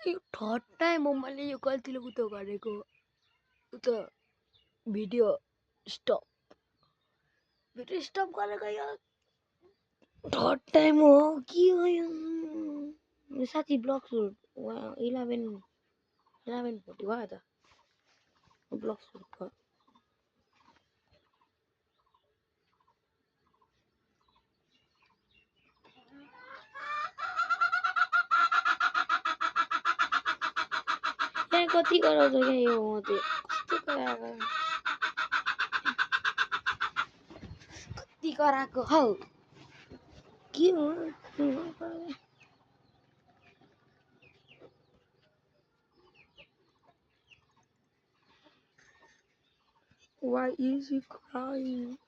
यो third time हो मैले यो गल्तीले उतो गरेको उतो भिडियो स्टप गरेको यो थर्ड टाइम हो के हो यो साथी ब्लग सुट 11:40 भयो त ब्लग सुटको यहाँ कति गराउँछ क्या यो म चाहिँ कति कराएको हौ के हो Why is he crying?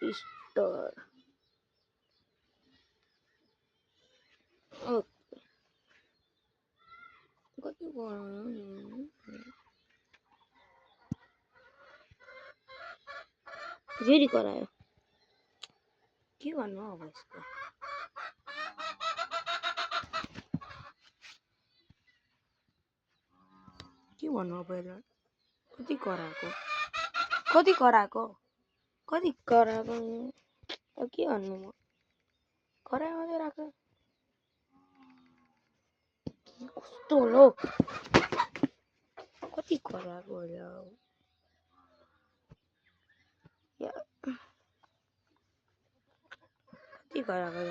Easter. Oh. कति गराउनु फेरि करायो के भन्नु अब यसको के भन्नु अब यसलाई कति कराएको अब के भन्नु म करायो मात्रै राख्यो कस्तो होला कति कराएको होला कति कराएको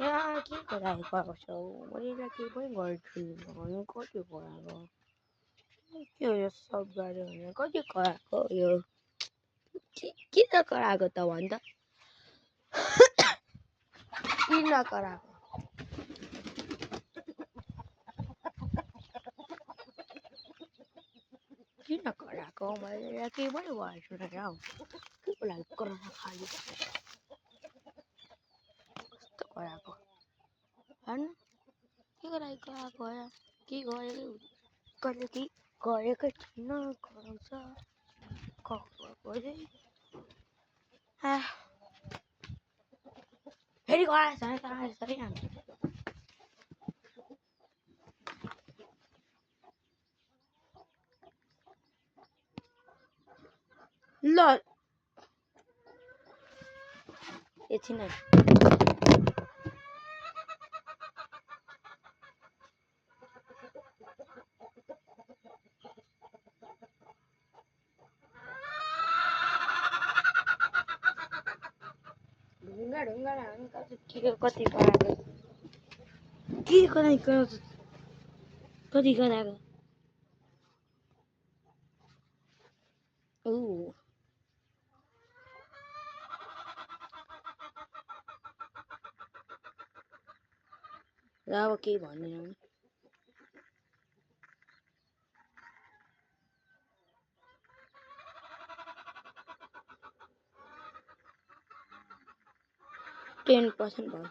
यहाँ के कराएको छौ मैले के पनि गर्छु कति कराएको के हो यो सब गर्यो भने कति कराएको यो किन कराएको त भन् त किन कराएको किन कराएको मैले के पनि गर्छु र हौ के लागि कराउन खाली कस्तो कराएको हैन के लागि कराएको होला के गरेको कहिले के गरेकै छैन कराउँछ फेरि कराएछ भने कराएछ है ल एकछिन ढुङ्गा कति कराएको के कराएको कति कराएको अब केही भन्दैन 10% भयो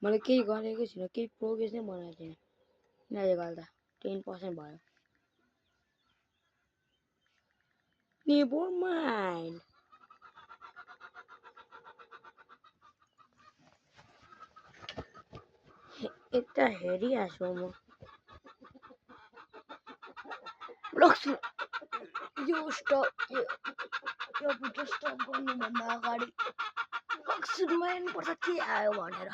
मैले केही गरेकै छैन केही प्रोग्रेस नै बनाएको छैन यिनीहरूले गर्दा 10% भयो नेभर माइन्ड यता हेरिरहेको छु म यो भिडियो स्टप गर्नुभन्दा अगाडि ब्लग पर्छ के आयो भनेर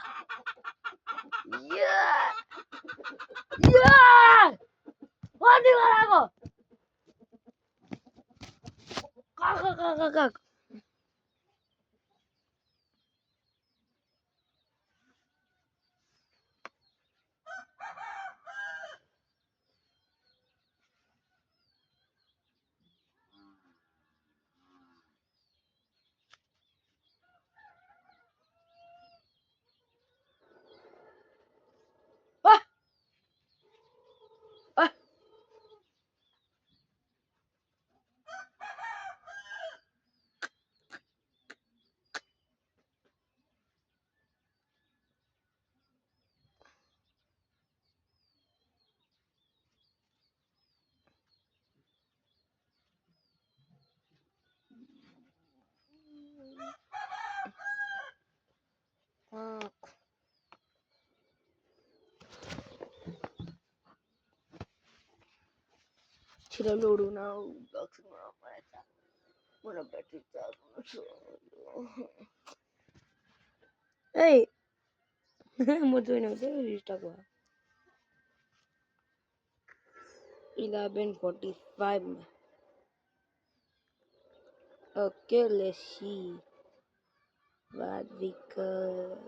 कति गराएको काक छिटो लोड हुन मेरो ब्याट्री चार्ज ए म जोइन हुँदै रिस्टार्ट भयो 11:45 okay let's see what we got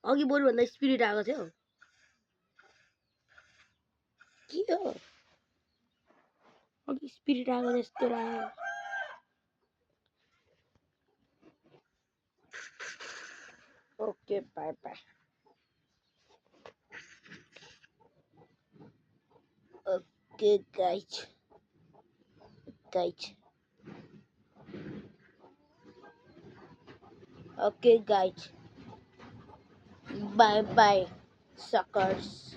अघि बरु भन्दा स्पिरिट आएको थियो के हो अघि स्पिरिट आएको जस्तो लाग्यो okay bye bye okay guys okay guys bye bye suckers